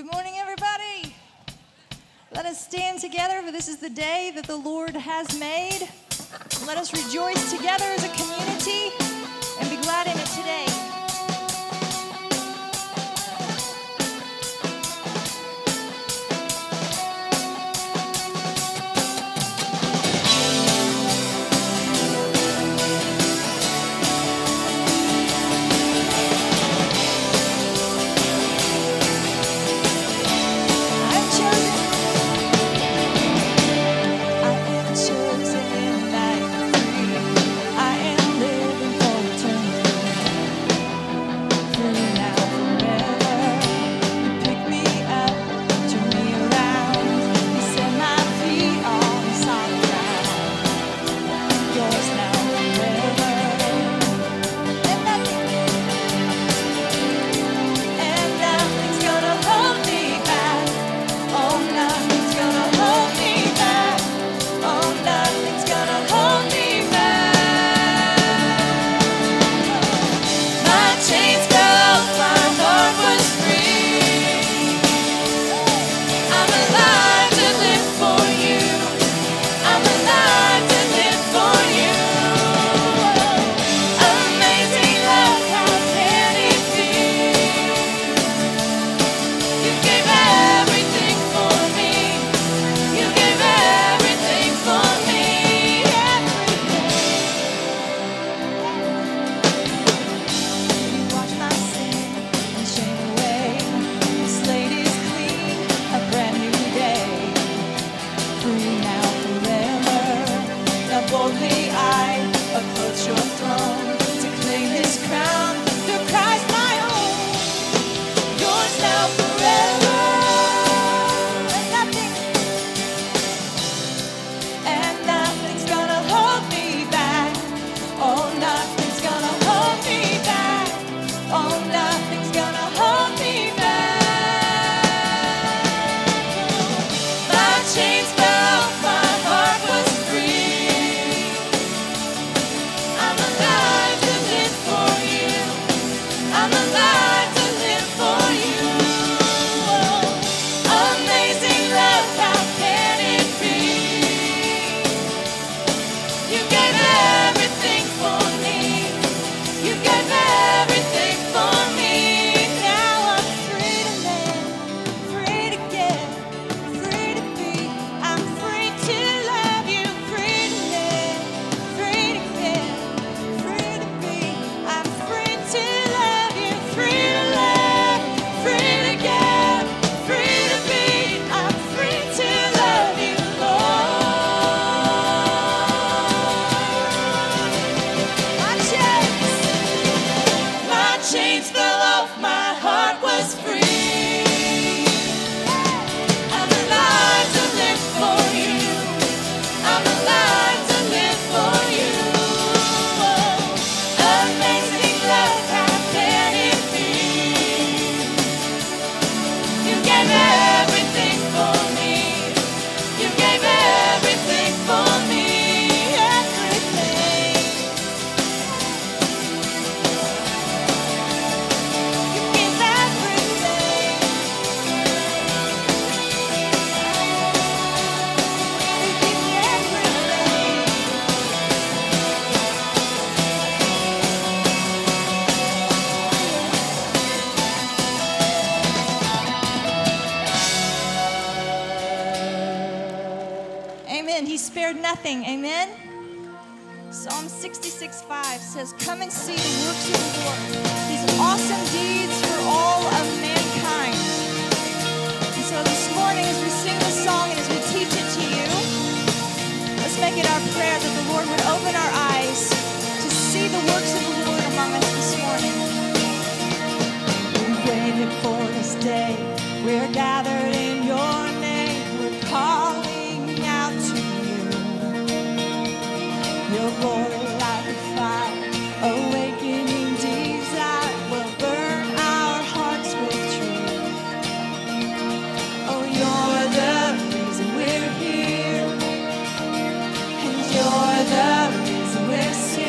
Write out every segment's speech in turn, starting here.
Good morning, everybody. Let us stand together, for this is the day that the Lord has made. Let us rejoice together as a community and be glad in it today. Nothing. Amen. Psalm 66:5 says, "Come and see the works of the Lord, His awesome deeds for all of mankind." And so this morning, as we sing this song and as we teach it to you, let's make it our prayer that the Lord would open our eyes to see the works of the Lord among us this morning. We waited for this day. We're gathered in Your name. We're calling out to Your glory like a fire, awakening desire will burn our hearts with truth. Oh, You're the reason we're here, and You're the reason we're singing.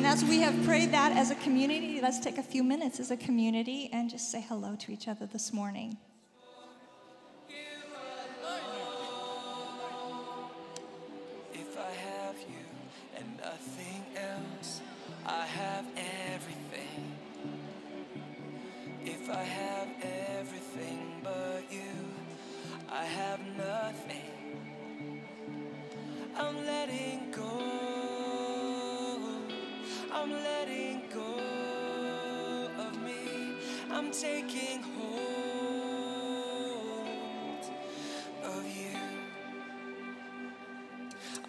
And as we have prayed that as a community, let's take a few minutes as a community and just say hello to each other this morning. If I have you and nothing else, I have everything. If I have everything but you, I have nothing. I'm letting go. I'm letting go of me. I'm taking hold of you.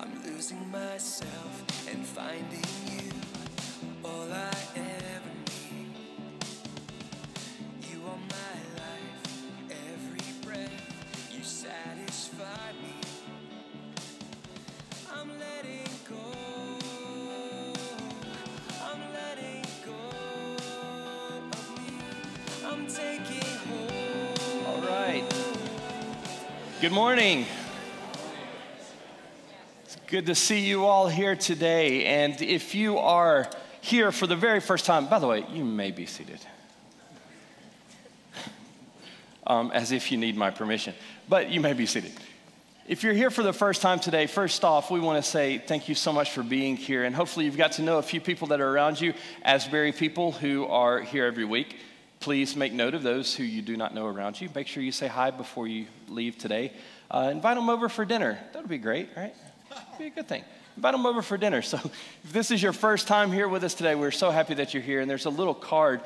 I'm losing myself and finding you. All I ever need. You are my life, every breath. You satisfy me. I'm letting go. I'm letting go of me. I'm taking hold. All right. Good morning. It's good to see you all here today. And if you are here for the very first time, by the way, you may be seated. As if you need my permission, but you may be seated. If you're here for the first time today, first off, we want to say thank you so much for being here. And hopefully you've got to know a few people that are around you, Asbury people who are here every week. Please make note of those who you do not know around you. Make sure you say hi before you leave today. Invite them over for dinner. That would be great, right? That'd be a good thing. Invite them over for dinner. So if this is your first time here with us today, we're so happy that you're here. And there's a little card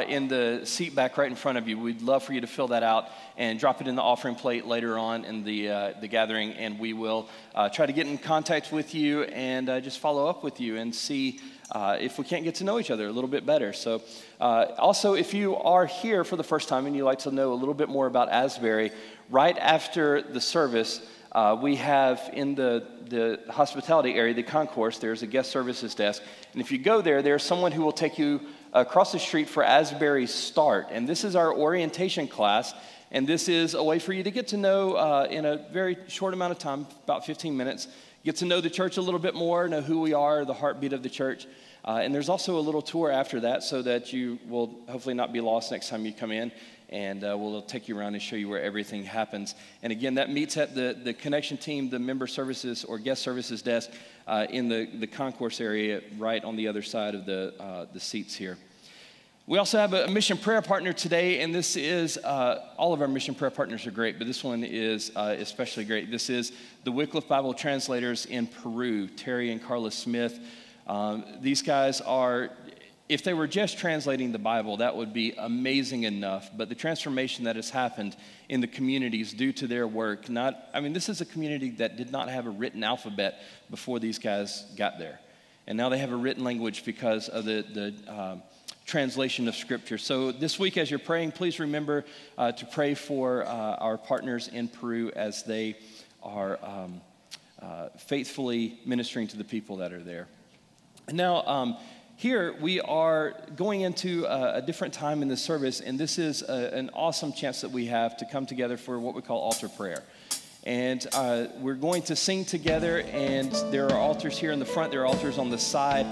in the seat back right in front of you. We'd love for you to fill that out and drop it in the offering plate later on in the gathering. And we will try to get in contact with you and just follow up with you and see if we can't get to know each other a little bit better. So also, if you are here for the first time and you'd like to know a little bit more about Asbury, right after the service, we have in the hospitality area, the concourse, there's a guest services desk. And if you go there, there's someone who will take you across the street for Asbury Start. And this is our orientation class. And this is a way for you to get to know in a very short amount of time, about 15 minutes, get to know the church a little bit more, know who we are, the heartbeat of the church. And there's also a little tour after that so that you will hopefully not be lost next time you come in. And we'll take you around and show you where everything happens. And again, that meets at the connection team, the member services or guest services desk in the concourse area right on the other side of the seats here. We also have a mission prayer partner today, and this is, all of our mission prayer partners are great, but this one is especially great. This is the Wycliffe Bible Translators in Peru, Terry and Carla Smith. These guys are... If they were just translating the Bible, that would be amazing enough. But the transformation that has happened in the communities due to their work, this is a community that did not have a written alphabet before these guys got there. And now they have a written language because of the translation of Scripture. So this week as you're praying, please remember to pray for our partners in Peru as they are faithfully ministering to the people that are there. And now, here we are going into a different time in the service, and this is an awesome chance that we have to come together for what we call altar prayer. And we're going to sing together, and there are altars here in the front, there are altars on the side,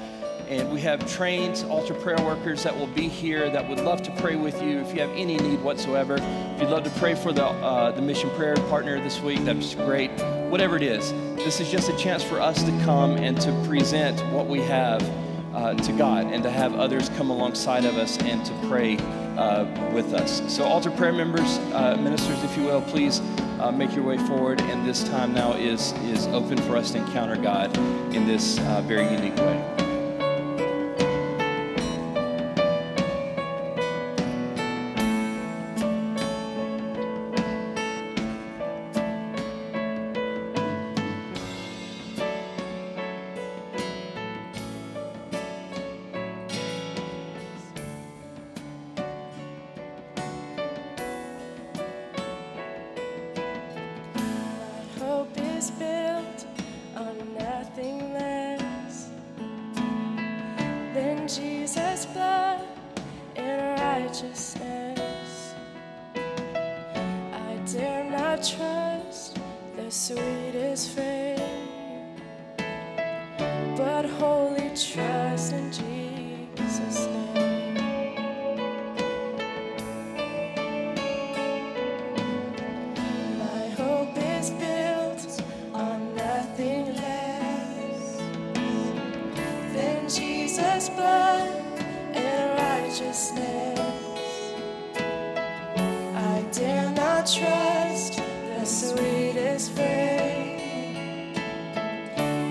and we have trained altar prayer workers that will be here that would love to pray with you if you have any need whatsoever. If you'd love to pray for the mission prayer partner this week, that's great. Whatever it is, this is just a chance for us to come and to present what we have to God and to have others come alongside of us and to pray with us. So altar prayer members, ministers, if you will, please make your way forward. And this time now is open for us to encounter God in this very unique way. Trust the sweetest frame, but but wholly trust in Jesus' name. My hope is built on nothing less than Jesus' blood and righteousness. I dare not trust the sweetest frame,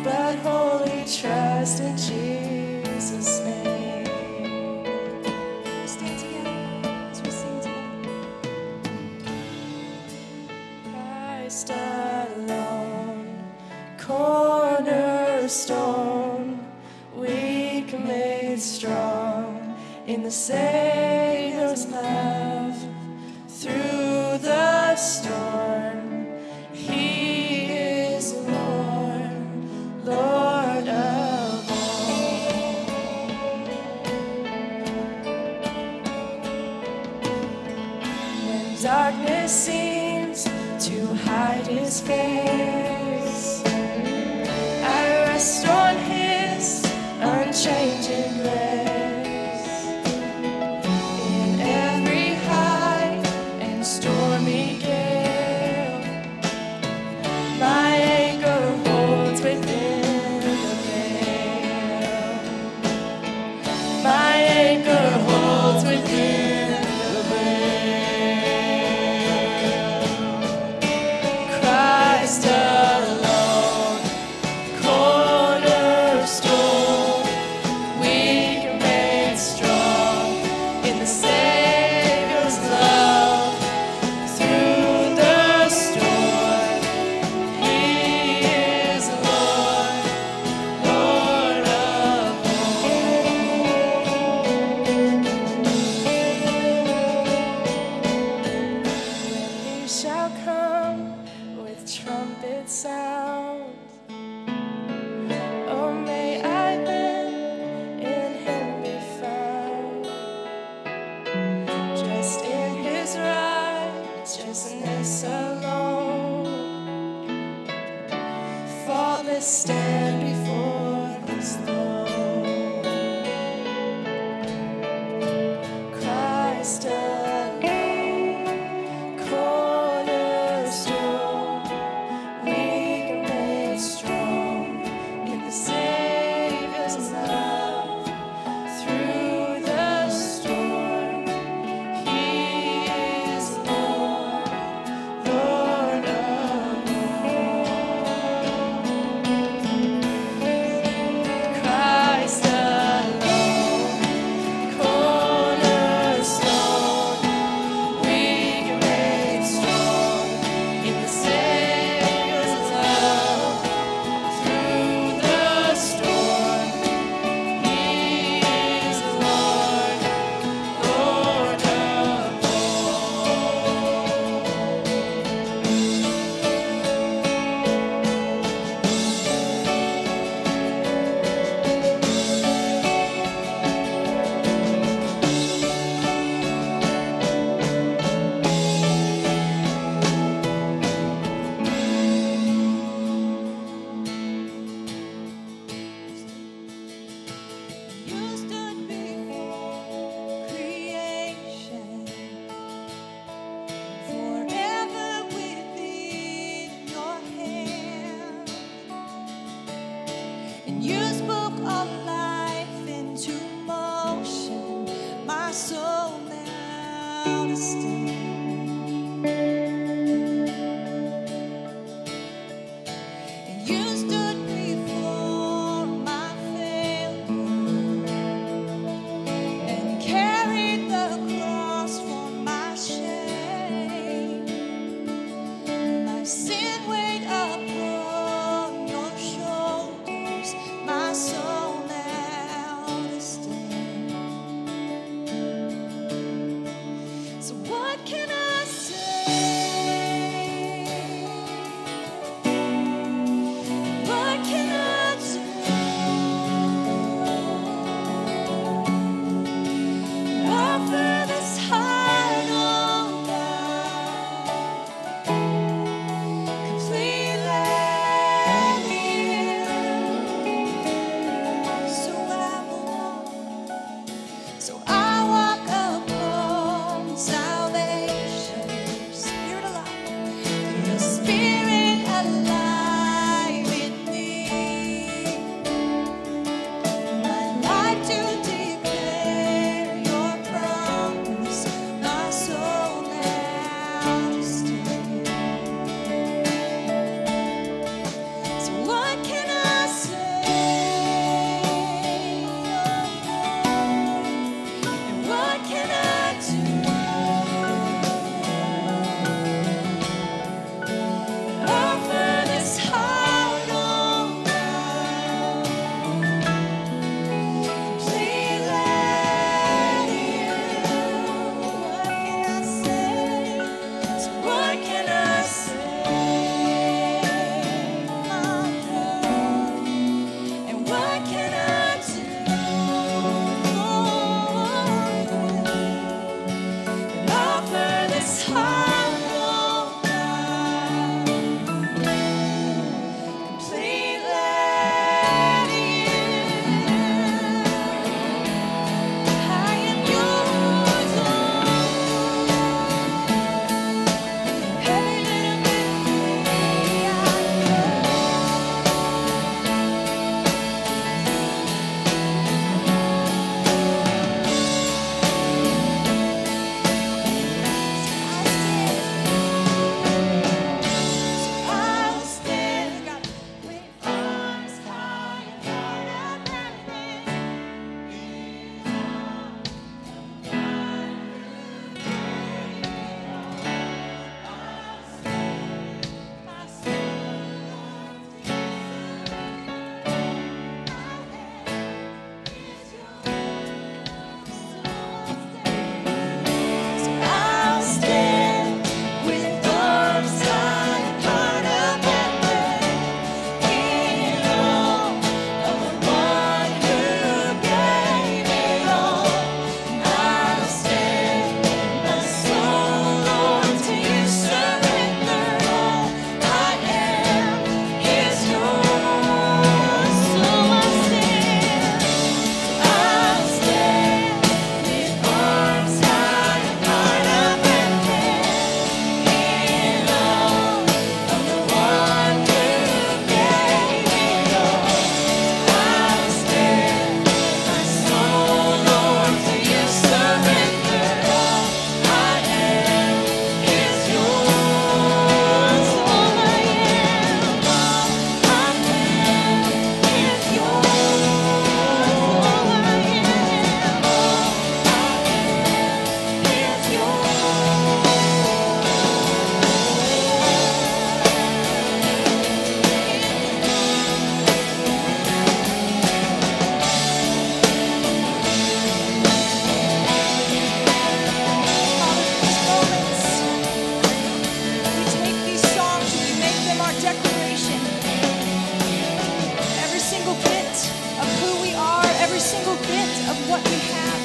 but wholly trust in Jesus' name. Let's stand together as we sing together. Christ alone, cornerstone, weak made strong in the Savior's love. Through the storm, He is Lord, Lord of all. When darkness seems to hide His face, I rest on His unchanging grace. In every high and stormy gale, my anchor holds within the veil. My anchor holds within the veil. Christ alone, cornerstone, weak made strong in the Savior's love. Through the storm, He is Lord, Lord of When He shall come with trumpet sound, oh, may I then in Him be found, just in His righteousness alone, faultless stand before His throne. Christ alone, cornerstone, weak made strong in the Savior's love. Through the storm, He is Lord, Lord of all. Christ alone, cornerstone, weak made strong in the Savior's love. Through the storm, He is Lord, Lord of You stood before creation, forever within your hand, and you spoke of life into motion, my soul now to stand. And you stood before my failure and carried the cross for my shame. My sin weighed upon your shoulders, my soul now to stand. So what can single bit of what we have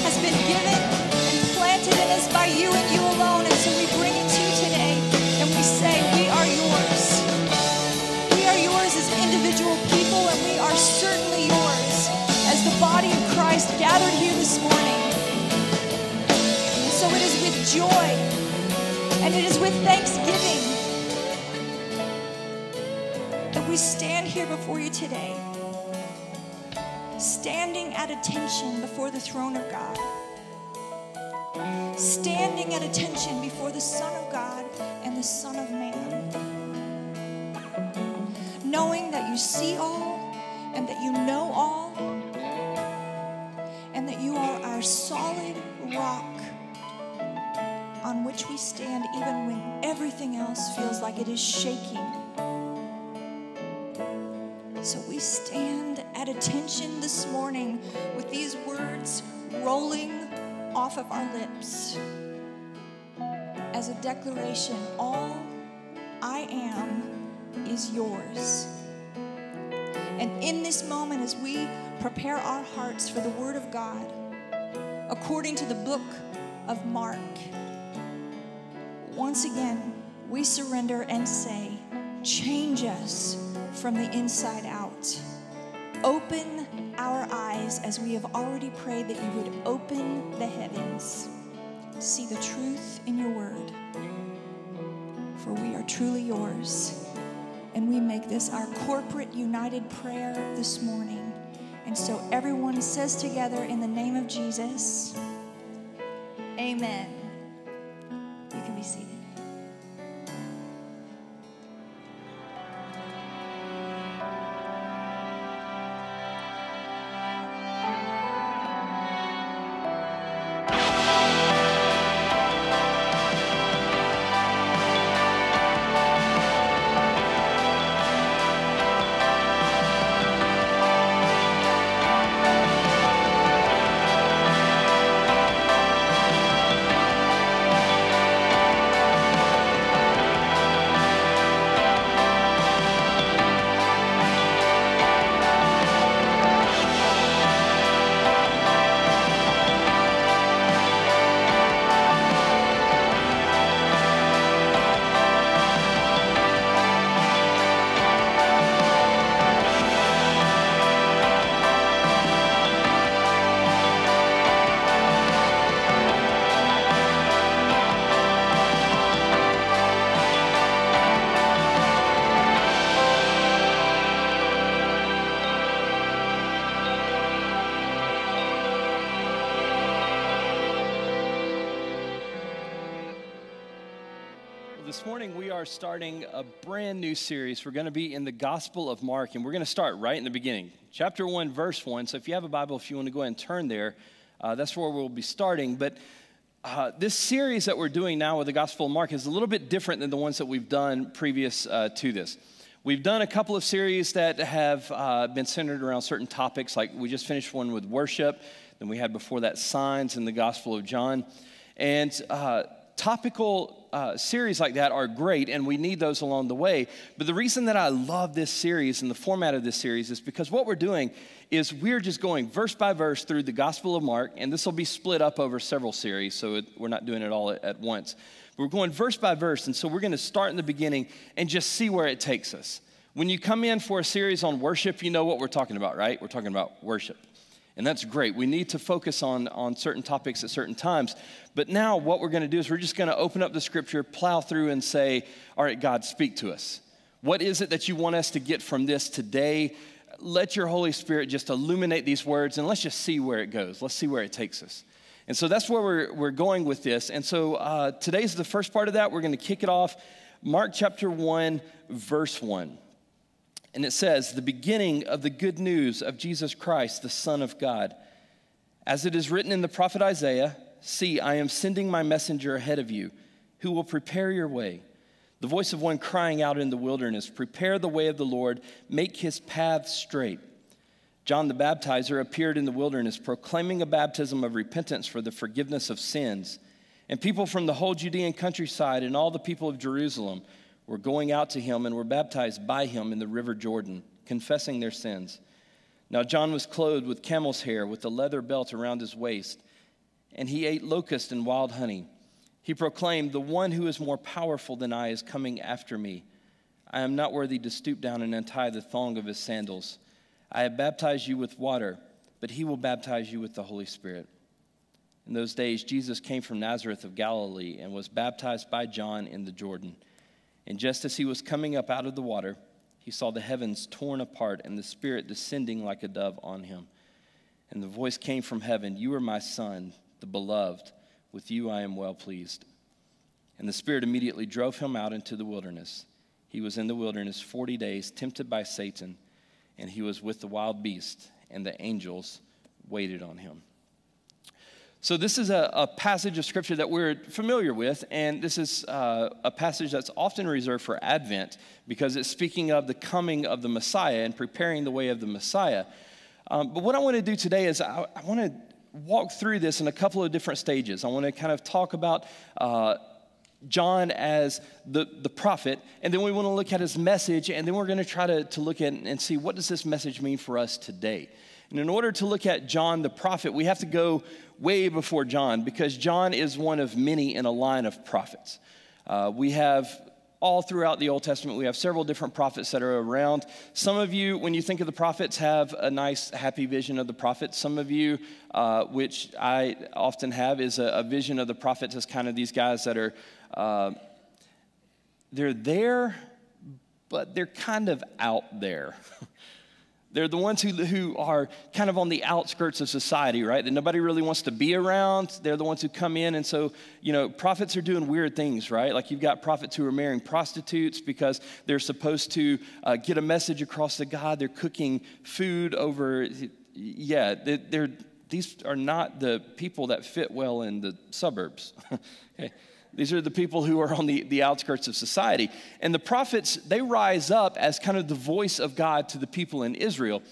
has been given and planted in us by you and you alone. And so we bring it to you today and we say, we are yours. We are yours as individual people, and we are certainly yours as the body of Christ gathered here this morning. And so it is with joy and it is with thanksgiving that we stand here before you today, standing at attention before the throne of God, standing at attention before the Son of God and the Son of Man, knowing that you see all and that you know all, and that you are our solid rock on which we stand even when everything else feels like it is shaking. So we stand at attention this morning with these words rolling off of our lips as a declaration: all I am is yours. And in this moment, as we prepare our hearts for the Word of God, according to the book of Mark, once again, we surrender and say, change us from the inside out. Open our eyes as we have already prayed that you would open the heavens. See the truth in your word. For we are truly yours. And we make this our corporate united prayer this morning. And so everyone says together in the name of Jesus, amen. You can be seated. This morning we are starting a brand new series. We're going to be in the Gospel of Mark, and we're going to start right in the beginning. Chapter 1, verse 1. So if you have a Bible, if you want to go ahead and turn there, that's where we'll be starting. But this series that we're doing now with the Gospel of Mark is a little bit different than the ones that we've done previous to this. We've done a couple of series that have been centered around certain topics, like we just finished one with worship. Then we had before that signs in the Gospel of John. And topical series like that are great, and we need those along the way. But the reason that I love this series and the format of this series is because what we're doing is we're just going verse by verse through the Gospel of Mark, and this will be split up over several series, so we're not doing it all at once. We're going verse by verse, and so we're going to start in the beginning and just see where it takes us. When you come in for a series on worship, you know what we're talking about, right? We're talking about worship. And that's great. We need to focus on certain topics at certain times. But now what we're going to do is we're just going to open up the scripture, plow through and say, all right, God, speak to us. What is it that you want us to get from this today? Let your Holy Spirit just illuminate these words, and let's just see where it goes. Let's see where it takes us. And so that's where we're going with this. And so today's the first part of that. We're going to kick it off. Mark chapter 1, verse 1. And it says, the beginning of the good news of Jesus Christ, the Son of God. As it is written in the prophet Isaiah, see, I am sending my messenger ahead of you, who will prepare your way. The voice of one crying out in the wilderness, prepare the way of the Lord, make his path straight. John the Baptizer appeared in the wilderness, proclaiming a baptism of repentance for the forgiveness of sins. And people from the whole Judean countryside and all the people of Jerusalem were going out to him and were baptized by him in the river Jordan, confessing their sins. Now John was clothed with camel's hair, with a leather belt around his waist, and he ate locusts and wild honey. He proclaimed, 'The one who is more powerful than I is coming after me. I am not worthy to stoop down and untie the thong of his sandals. I have baptized you with water, but he will baptize you with the Holy Spirit.' In those days, Jesus came from Nazareth of Galilee and was baptized by John in the Jordan. And just as he was coming up out of the water, he saw the heavens torn apart and the Spirit descending like a dove on him. And the voice came from heaven, 'You are my Son, the beloved. With you I am well pleased.' And the Spirit immediately drove him out into the wilderness. He was in the wilderness 40 days, tempted by Satan, and he was with the wild beasts, and the angels waited on him." So this is a passage of Scripture that we're familiar with, and this is a passage that's often reserved for Advent because it's speaking of the coming of the Messiah and preparing the way of the Messiah. But what I want to do today is I want to walk through this in a couple of different stages. I want to kind of talk about John as the prophet, and then we want to look at his message, and then we're going to try to look at and see what does this message mean for us today. And in order to look at John the prophet, we have to go way before John, because John is one of many in a line of prophets. We have all throughout the Old Testament, we have several different prophets that are around. Some of you, when you think of the prophets, have a nice, happy vision of the prophets. Some of you, which I often have, is a vision of the prophets as kind of these guys that are, they're there, but they're kind of out there. They're the ones who are kind of on the outskirts of society, right? That nobody really wants to be around. They're the ones who come in. And so, prophets are doing weird things, right? Like you've got prophets who are marrying prostitutes because they're supposed to get a message across to God. They're cooking food over, these are not the people that fit well in the suburbs. Okay. These are the people who are on the outskirts of society. And the prophets, they rise up as kind of the voice of God to the people in Israel.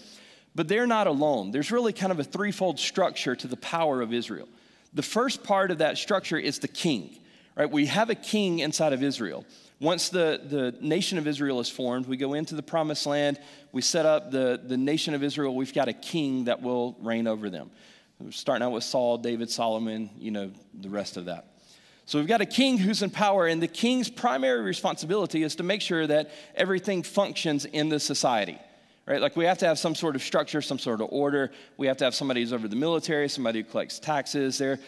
But they're not alone. There's really kind of a threefold structure to the power of Israel. The first part of that structure is the king, right? We have a king inside of Israel. Once the nation of Israel is formed, we go into the promised land. We set up the nation of Israel. We've got a king that will reign over them. We're starting out with Saul, David, Solomon, the rest of that. So we've got a king who's in power, and the king's primary responsibility is to make sure that everything functions in the society, right? Like we have to have some sort of structure, some sort of order. We have to have somebody who's over the military, somebody who collects taxes. They're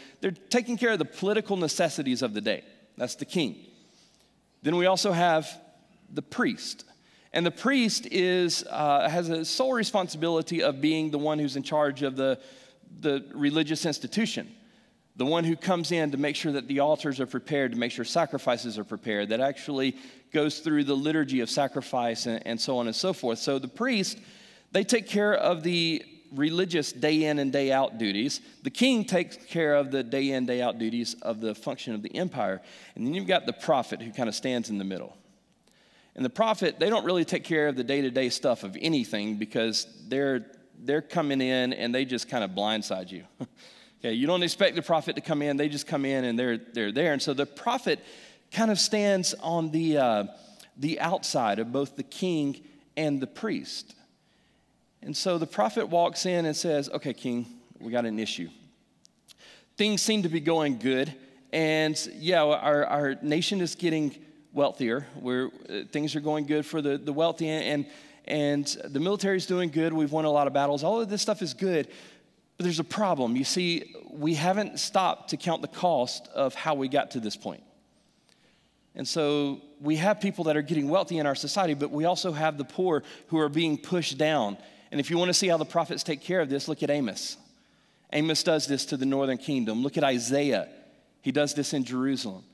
taking care of the political necessities of the day. That's the king. Then we also have the priest. And the priest has a sole responsibility of being the one who's in charge of the religious institution. The one who comes in to make sure that the altars are prepared, to make sure sacrifices are prepared, that actually goes through the liturgy of sacrifice and so on and so forth. So the priest, they take care of the religious day in and day out duties. The king takes care of the day in, day out duties of the function of the empire. And then you've got the prophet who kind of stands in the middle. And the prophet, they don't really take care of the day-to-day stuff of anything because they're coming in and they just kind of blindside you. Okay, you don't expect the prophet to come in. They just come in and they're there. And so the prophet kind of stands on the outside of both the king and the priest. And so the prophet walks in and says, "Okay, king, we got an issue. Things seem to be going good. And our nation is getting wealthier. Things are going good for the wealthy, and the military's doing good. We've won a lot of battles. All of this stuff is good. But there's a problem. You see, we haven't stopped to count the cost of how we got to this point. And so we have people that are getting wealthy in our society, but we also have the poor who are being pushed down. And if you want to see how the prophets take care of this, look at Amos. Amos does this to the northern kingdom. Look at Isaiah. He does this in Jerusalem.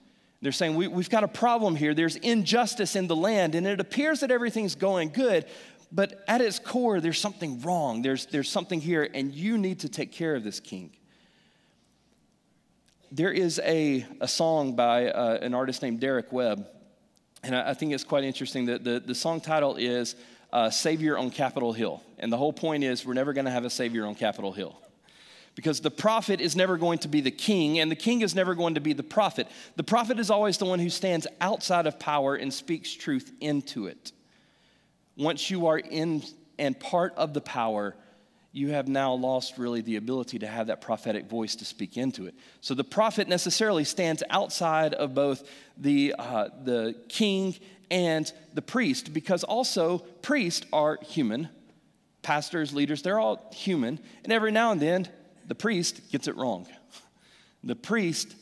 They're saying, we've got a problem here. There's injustice in the land, and it appears that everything's going good, but at its core, there's something wrong. There's something here, and you need to take care of this king. There is a song by an artist named Derek Webb, and I think it's quite interesting. The song title is Savior on Capitol Hill, and the whole point is we're never going to have a Savior on Capitol Hill. Because the prophet is never going to be the king, and the king is never going to be the prophet. The prophet is always the one who stands outside of power and speaks truth into it. Once you are in and part of the power, you have now lost really the ability to have that prophetic voice to speak into it. So the prophet necessarily stands outside of both the king and the priest, because also priests are human. Pastors, leaders, they're all human. And every now and then, the priest gets it wrong. The priest,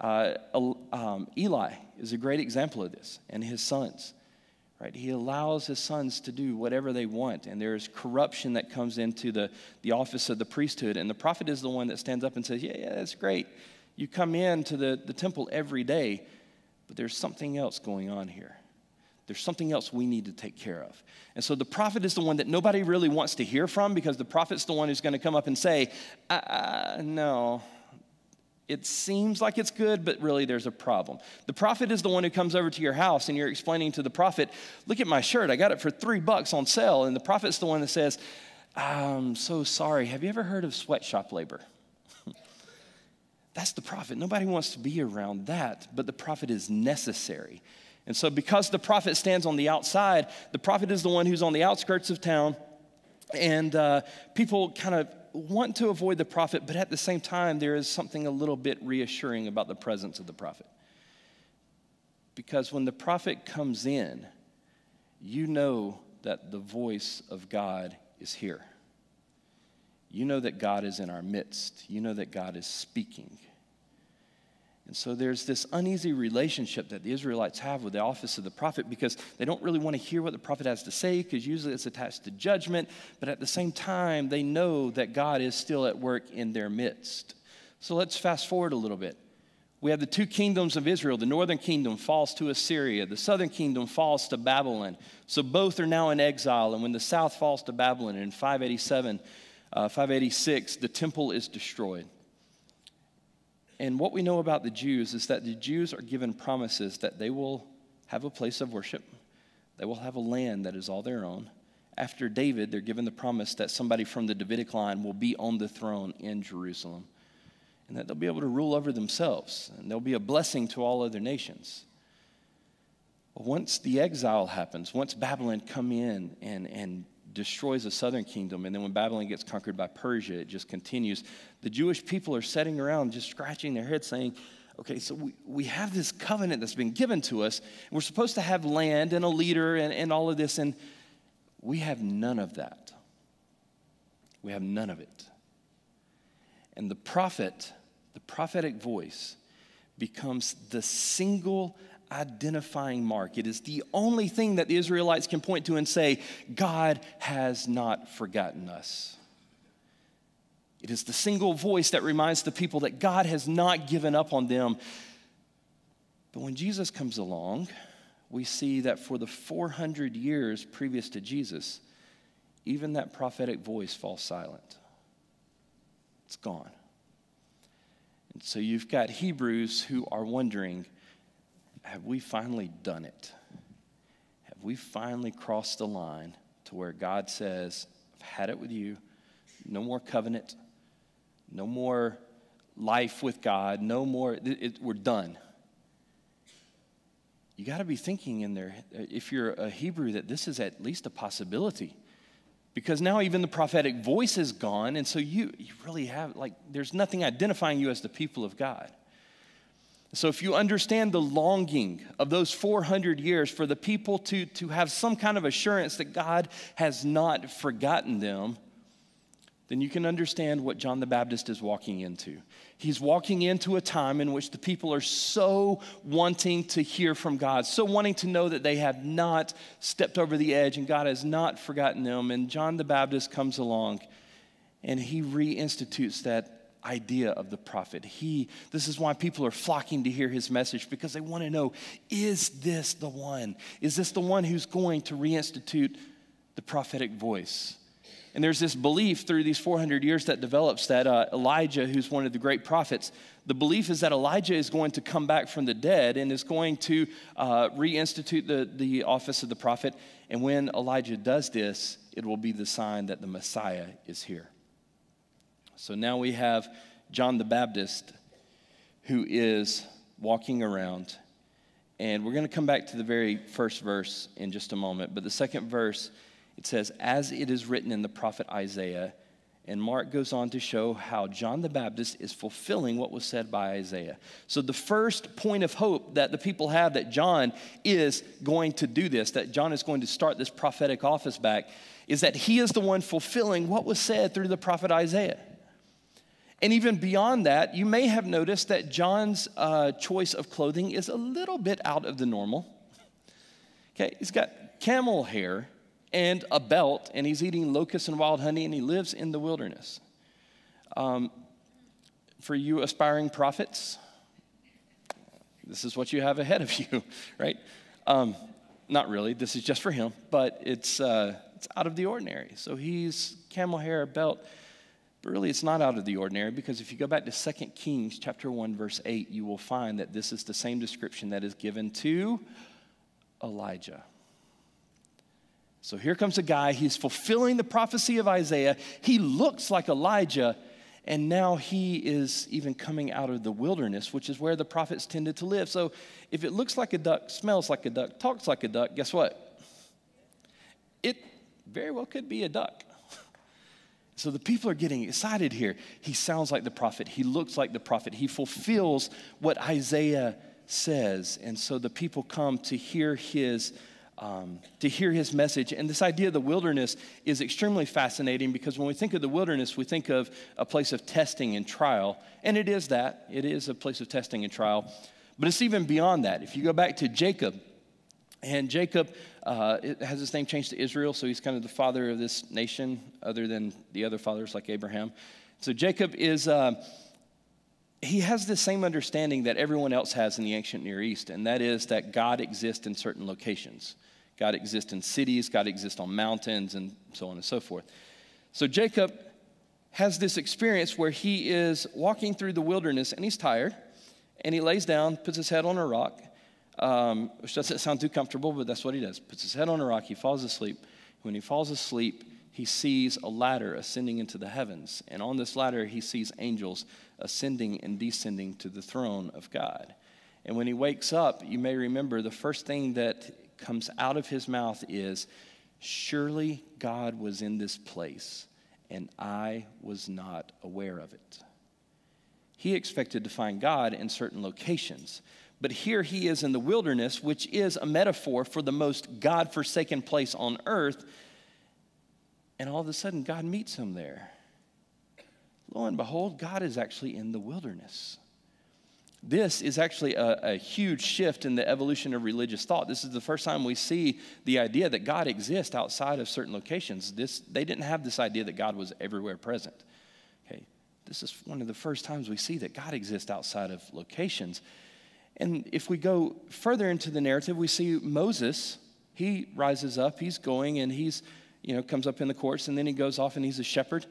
Eli, is a great example of this, and his sons. Right? He allows his sons to do whatever they want, and there's corruption that comes into the office of the priesthood. And the prophet is the one that stands up and says, yeah, that's great. You come into the temple every day, but there's something else going on here. There's something else we need to take care of. And so the prophet is the one that nobody really wants to hear from, because the prophet's the one who's going to come up and say, no, it seems like it's good, but really there's a problem. The prophet is the one who comes over to your house and you're explaining to the prophet, look at my shirt, I got it for $3 on sale. And the prophet's the one that says, I'm so sorry, have you ever heard of sweatshop labor? That's the prophet. Nobody wants to be around that, but the prophet is necessary. And so because the prophet stands on the outside, the prophet is the one who's on the outskirts of town, and people kind of want to avoid the prophet, but at the same time, there is something a little bit reassuring about the presence of the prophet. Because when the prophet comes in, you know that the voice of God is here. You know that God is in our midst. You know that God is speaking. And so there's this uneasy relationship that the Israelites have with the office of the prophet, because they don't really want to hear what the prophet has to say, because usually it's attached to judgment. But at the same time, they know that God is still at work in their midst. So let's fast forward a little bit. We have the two kingdoms of Israel. The northern kingdom falls to Assyria. The southern kingdom falls to Babylon. So both are now in exile. And when the south falls to Babylon in 586, the temple is destroyed. And what we know about the Jews is that the Jews are given promises that they will have a place of worship. They will have a land that is all their own. After David, they're given the promise that somebody from the Davidic line will be on the throne in Jerusalem, and that they'll be able to rule over themselves, and they'll be a blessing to all other nations. But once the exile happens, once Babylon come in and destroys the southern kingdom, and then when Babylon gets conquered by Persia, it just continues. The Jewish people are sitting around just scratching their heads saying, okay, so we have this covenant that's been given to us, and we're supposed to have land and a leader and all of this, and we have none of that. We have none of it. And the prophetic voice becomes the single identifying mark. It is the only thing that the Israelites can point to and say, God has not forgotten us. It is the single voice that reminds the people that God has not given up on them. But when Jesus comes along, we see that for the 400 years previous to Jesus, even that prophetic voice falls silent. It's gone. And so you've got Hebrews who are wondering, have we finally done it? Have we finally crossed the line to where God says, I've had it with you, no more covenant, no more life with God, no more, we're done. You got to be thinking in there, if you're a Hebrew, that this is at least a possibility. Because now even the prophetic voice is gone, and so you really have, there's nothing identifying you as the people of God. So if you understand the longing of those 400 years for the people to have some kind of assurance that God has not forgotten them, then you can understand what John the Baptist is walking into. He's walking into a time in which the people are so wanting to hear from God, so wanting to know that they have not stepped over the edge and God has not forgotten them. And John the Baptist comes along and he reinstitutes that idea of the prophet. This is why people are flocking to hear his message, because they want to know, is this the one? Is this the one who's going to reinstitute the prophetic voice? And there's this belief through these 400 years that develops that Elijah, who's one of the great prophets, the belief is that Elijah is going to come back from the dead and is going to reinstitute the office of the prophet. And when Elijah does this, it will be the sign that the Messiah is here. So now we have John the Baptist who is walking around. And we're going to come back to the very first verse in just a moment. But the second verse, it says, as it is written in the prophet Isaiah, And Mark goes on to show how John the Baptist is fulfilling what was said by Isaiah. So the first point of hope that the people have that John is going to do this, that John is going to start this prophetic office back, is that he is the one fulfilling what was said through the prophet Isaiah. And even beyond that, you may have noticed that John's choice of clothing is a little bit out of the normal. Okay, he's got camel hair and a belt, and he's eating locusts and wild honey, and he lives in the wilderness. For you aspiring prophets, this is what you have ahead of you, right? Not really, this is just for him, but it's out of the ordinary. So he's camel hair, belt, but really it's not out of the ordinary, because if you go back to 2 Kings chapter 1, verse 8, you will find that this is the same description that is given to Elijah. So here comes a guy, he's fulfilling the prophecy of Isaiah. He looks like Elijah, and now he is even coming out of the wilderness, which is where the prophets tended to live. So if it looks like a duck, smells like a duck, talks like a duck, guess what? It very well could be a duck. So the people are getting excited here. He sounds like the prophet. He looks like the prophet. He fulfills what Isaiah says. And so the people come to hear his message. And this idea of the wilderness is extremely fascinating, because when we think of the wilderness, we think of a place of testing and trial. And it is that. It is a place of testing and trial. But it's even beyond that. If you go back to Jacob, and Jacob it has his name changed to Israel, so he's kind of the father of this nation, other than the other fathers like Abraham. So Jacob is... he has the same understanding that everyone else has in the ancient Near East, and that is that God exists in certain locations. God exists in cities, God exists on mountains, and so on and so forth. So Jacob has this experience where he is walking through the wilderness, and he's tired, and he lays down, puts his head on a rock, which doesn't sound too comfortable, but that's what he does. Puts his head on a rock, he falls asleep. When he falls asleep, he sees a ladder ascending into the heavens, and on this ladder he sees angels ascending and descending to the throne of God. And when he wakes up, you may remember the first thing that comes out of his mouth is, "Surely God was in this place, and I was not aware of it." He expected to find God in certain locations, but here he is in the wilderness, which is a metaphor for the most God-forsaken place on earth, and all of a sudden God meets him there. Lo and behold, God is actually in the wilderness. This is actually a huge shift in the evolution of religious thought. This is the first time we see the idea that God exists outside of certain locations. They didn't have this idea that God was everywhere present. Okay, this is one of the first times we see that God exists outside of locations. And if we go further into the narrative, we see Moses. He rises up, he's going, and he's, comes up in the courts, and then he goes off and he's a shepherd.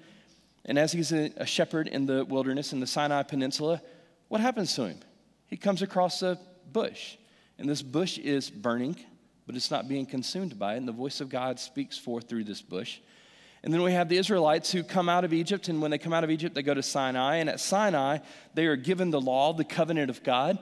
And as he's a shepherd in the wilderness, in the Sinai Peninsula, what happens to him? He comes across a bush, and this bush is burning, but it's not being consumed by it, and the voice of God speaks forth through this bush. And then we have the Israelites who come out of Egypt, and when they come out of Egypt, they go to Sinai, and at Sinai, they are given the law, the covenant of God,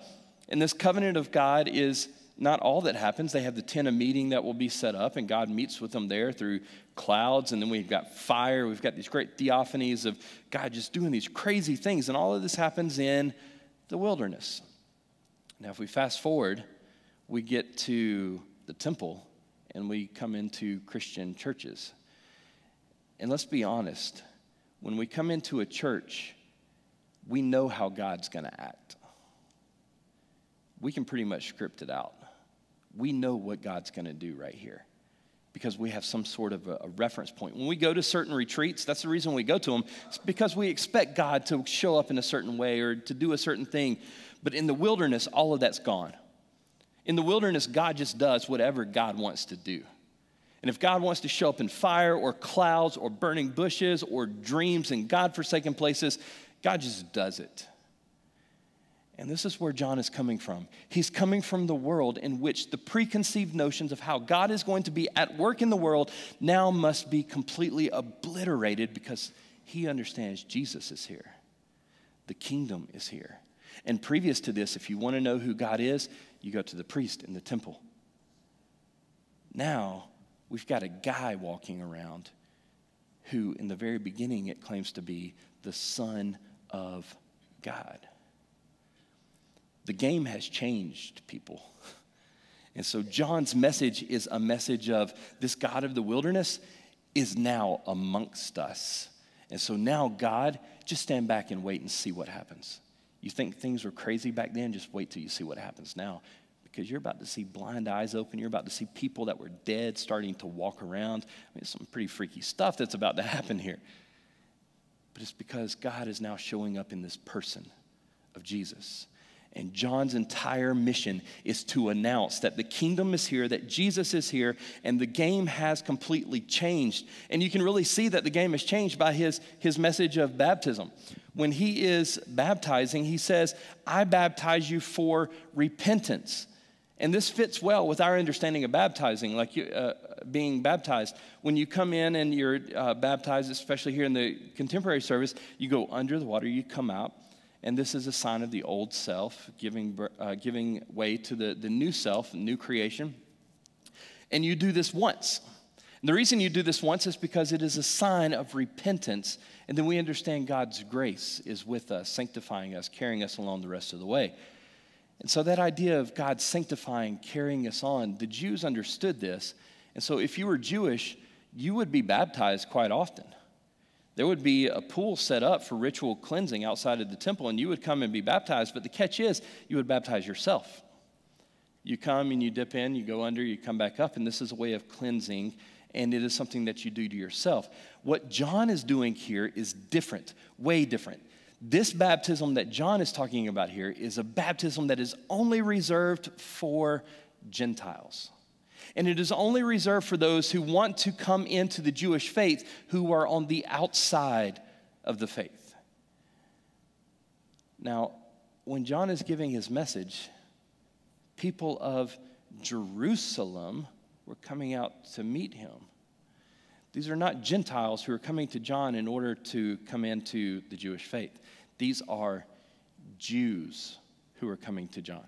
and this covenant of God is not all that happens. They have the tent of meeting that will be set up, and God meets with them there through clouds, and then we've got fire. We've got these great theophanies of God just doing these crazy things, and all of this happens in the wilderness. Now, if we fast forward, we get to the temple, and we come into Christian churches. And let's be honest, when we come into a church, we know how God's going to act. We can pretty much script it out. We know what God's going to do right here because we have some sort of a reference point. When we go to certain retreats, that's the reason we go to them. It's because we expect God to show up in a certain way or to do a certain thing. But in the wilderness, all of that's gone. In the wilderness, God just does whatever God wants to do. And if God wants to show up in fire or clouds or burning bushes or dreams in God-forsaken places, God just does it. And this is where John is coming from. He's coming from the world in which the preconceived notions of how God is going to be at work in the world now must be completely obliterated because he understands Jesus is here. The kingdom is here. And previous to this, if you want to know who God is, you go to the priest in the temple. Now, we've got a guy walking around, who in the very beginning it claims to be the Son of God. The game has changed, people. And so John's message is a message of this God of the wilderness is now amongst us. And so now, God, just stand back and wait and see what happens. You think things were crazy back then? Just wait till you see what happens now. Because you're about to see blind eyes open. You're about to see people that were dead starting to walk around. I mean, some pretty freaky stuff that's about to happen here. But it's because God is now showing up in this person of Jesus. And John's entire mission is to announce that the kingdom is here, that Jesus is here, and the game has completely changed. And you can really see that the game has changed by his message of baptism. When he is baptizing, he says, I baptize you for repentance. And this fits well with our understanding of baptizing, like being baptized. When you come in and you're baptized, especially here in the contemporary service, you go under the water, you come out. And this is a sign of the old self, giving way to the new self, new creation. And you do this once. And the reason you do this once is because it is a sign of repentance. And then we understand God's grace is with us, sanctifying us, carrying us along the rest of the way. And so that idea of God sanctifying, carrying us on, the Jews understood this. And so if you were Jewish, you would be baptized quite often. There would be a pool set up for ritual cleansing outside of the temple, and you would come and be baptized. But the catch is, you would baptize yourself. You come and you dip in, you go under, you come back up, and this is a way of cleansing, and it is something that you do to yourself. What John is doing here is different, way different. This baptism that John is talking about here is a baptism that is only reserved for Gentiles. And it is only reserved for those who want to come into the Jewish faith who are on the outside of the faith. Now, when John is giving his message, people of Jerusalem were coming out to meet him. These are not Gentiles who are coming to John in order to come into the Jewish faith. These are Jews who are coming to John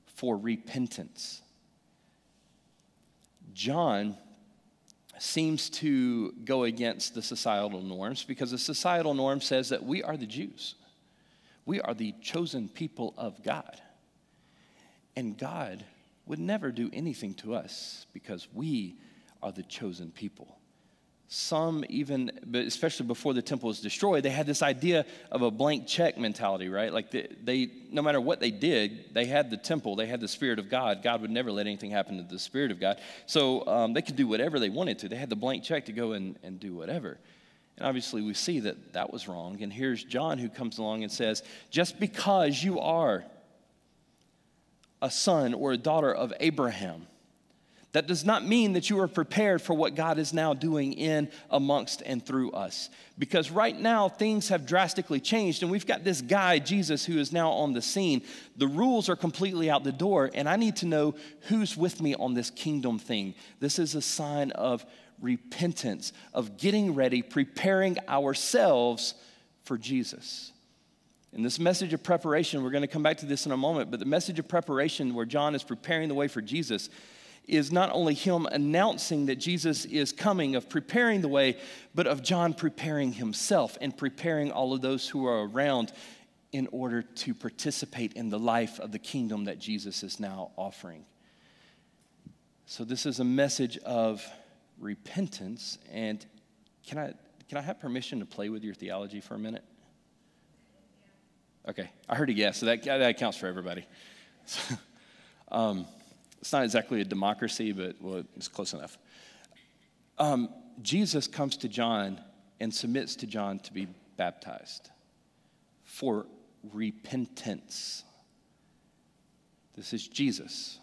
for repentance. John seems to go against the societal norms because the societal norm says that we are the Jews. We are the chosen people of God. And God would never do anything to us because we are the chosen people. Some even, but especially before the temple was destroyed, they had this idea of a blank check mentality, right? Like they no matter what they did, they had the temple, they had the Spirit of God. God would never let anything happen to the Spirit of God. So they could do whatever they wanted to. They had the blank check to go and do whatever. And obviously we see that that was wrong. And here's John who comes along and says, just because you are a son or a daughter of Abraham, that does not mean that you are prepared for what God is now doing in, amongst, and through us. Because right now, things have drastically changed, and we've got this guy, Jesus, who is now on the scene. The rules are completely out the door, and I need to know who's with me on this kingdom thing. This is a sign of repentance, of getting ready, preparing ourselves for Jesus. In this message of preparation, we're going to come back to this in a moment, but the message of preparation where John is preparing the way for Jesus is not only him announcing that Jesus is coming, of preparing the way, but of John preparing himself and preparing all of those who are around in order to participate in the life of the kingdom that Jesus is now offering. So this is a message of repentance. And can I have permission to play with your theology for a minute? Okay, I heard a yes, so that counts for everybody. It's not exactly a democracy, but well, it's close enough. Jesus comes to John and submits to John to be baptized for repentance. This is Jesus,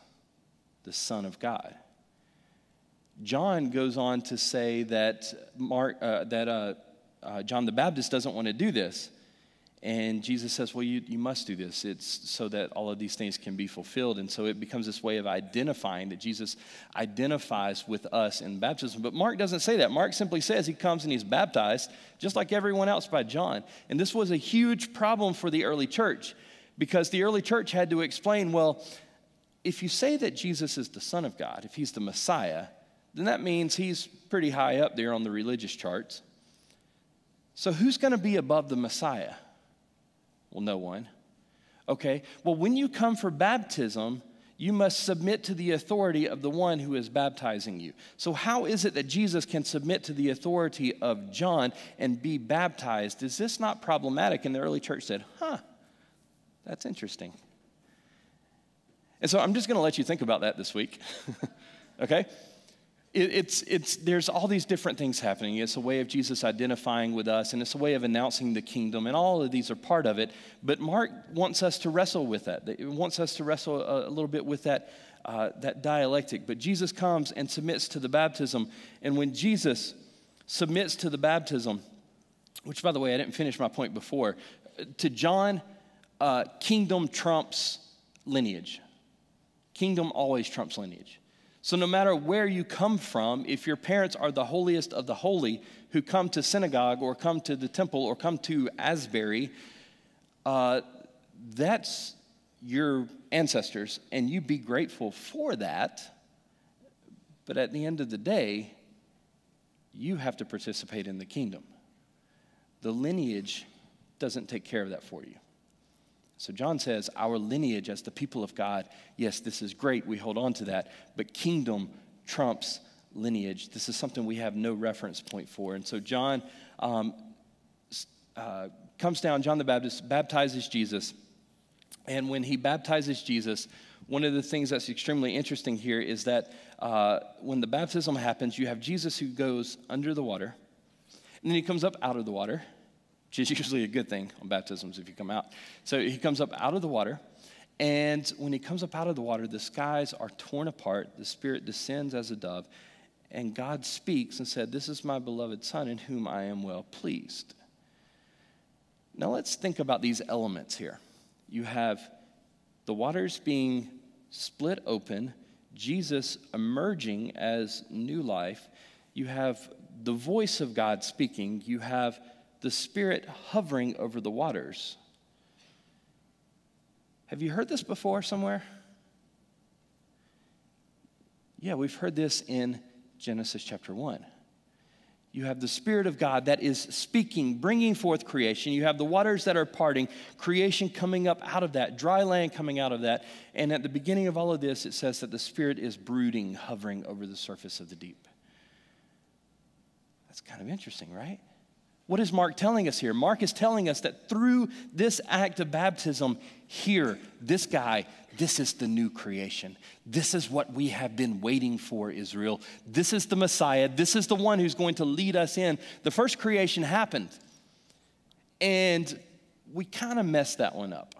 the Son of God. John goes on to say that John the Baptist doesn't want to do this. And Jesus says, well, you must do this. It's so that all of these things can be fulfilled. And so it becomes this way of identifying that Jesus identifies with us in baptism. But Mark doesn't say that. Mark simply says he comes and he's baptized just like everyone else by John. And this was a huge problem for the early church because the early church had to explain, well, if you say that Jesus is the Son of God, if he's the Messiah, then that means he's pretty high up there on the religious charts. So who's going to be above the Messiah? Well, no one. Okay, well, when you come for baptism, you must submit to the authority of the one who is baptizing you. So how is it that Jesus can submit to the authority of John and be baptized? Is this not problematic? And the early church said, that's interesting. And so I'm just going to let you think about that this week, okay? There's all these different things happening. It's a way of Jesus identifying with us, and it's a way of announcing the kingdom, and all of these are part of it. But Mark wants us to wrestle with that. He wants us to wrestle a little bit with that dialectic. But Jesus comes and submits to the baptism, and when Jesus submits to the baptism, which, by the way, I didn't finish my point before, to John, kingdom trumps lineage. Kingdom always trumps lineage. So no matter where you come from, if your parents are the holiest of the holy who come to synagogue or come to the temple or come to Asbury, that's your ancestors, and you be grateful for that. But at the end of the day, you have to participate in the kingdom. The lineage doesn't take care of that for you. So John says, our lineage as the people of God, yes, this is great. We hold on to that. But kingdom trumps lineage. This is something we have no reference point for. And so John comes down, John the Baptist baptizes Jesus. And when he baptizes Jesus, one of the things that's extremely interesting here is that when the baptism happens, you have Jesus who goes under the water, and then he comes up out of the water, which is usually a good thing on baptisms if you come out. So he comes up out of the water, and when he comes up out of the water, the skies are torn apart, the Spirit descends as a dove, and God speaks and said, "This is my beloved Son in whom I am well pleased." Now let's think about these elements here. You have the waters being split open, Jesus emerging as new life. You have the voice of God speaking. You have the Spirit hovering over the waters. Have you heard this before somewhere? Yeah, we've heard this in Genesis chapter 1. You have the Spirit of God that is speaking, bringing forth creation. You have the waters that are parting, creation coming up out of that, dry land coming out of that. And at the beginning of all of this, it says that the Spirit is brooding, hovering over the surface of the deep. That's kind of interesting, right? What is Mark telling us here? Mark is telling us that through this act of baptism here, this guy, this is the new creation. This is what we have been waiting for, Israel. This is the Messiah. This is the one who's going to lead us in. The first creation happened, and we kind of messed that one up.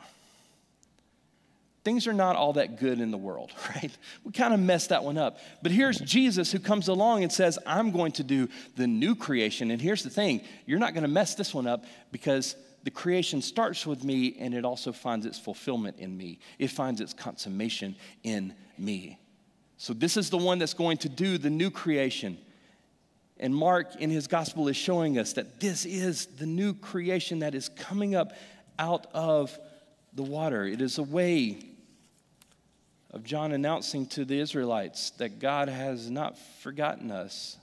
Things are not all that good in the world, right? We kind of messed that one up. But here's Jesus who comes along and says, I'm going to do the new creation. And here's the thing, you're not going to mess this one up because the creation starts with me and it also finds its fulfillment in me. It finds its consummation in me. So this is the one that's going to do the new creation. And Mark in his gospel is showing us that this is the new creation that is coming up out of the water. It is a way of John announcing to the Israelites that God has not forgotten us.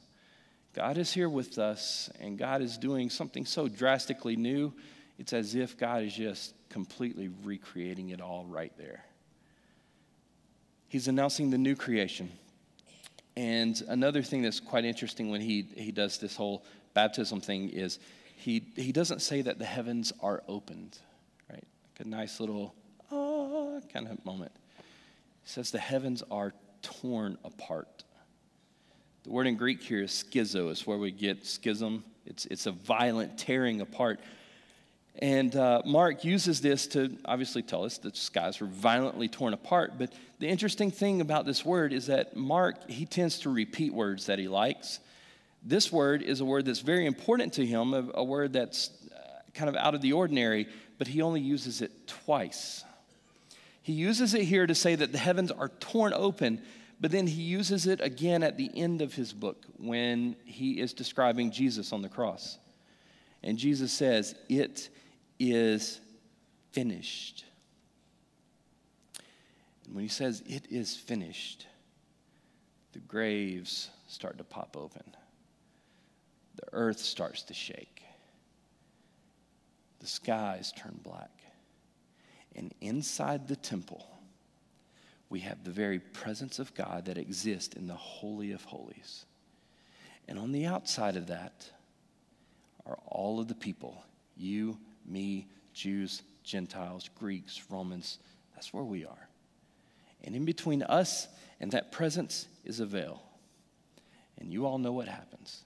God is here with us, and God is doing something so drastically new, it's as if God is just completely recreating it all right there. He's announcing the new creation. And another thing that's quite interesting when he does this whole baptism thing is he doesn't say that the heavens are opened, right? Like a nice little kind of moment. He says the heavens are torn apart. The word in Greek here is schizo. It's where we get schism. It's a violent tearing apart. And Mark uses this to obviously tell us that skies were violently torn apart. But the interesting thing about this word is that Mark, he tends to repeat words that he likes. This word is a word that's very important to him, a word that's kind of out of the ordinary, but he only uses it twice. He uses it here to say that the heavens are torn open, but then he uses it again at the end of his book when he is describing Jesus on the cross. And Jesus says, "It is finished." And when he says, "It is finished," the graves start to pop open. The earth starts to shake. The skies turn black. And inside the temple, we have the very presence of God that exists in the Holy of Holies. And on the outside of that are all of the people, you, me, Jews, Gentiles, Greeks, Romans. That's where we are. And in between us and that presence is a veil. And you all know what happens.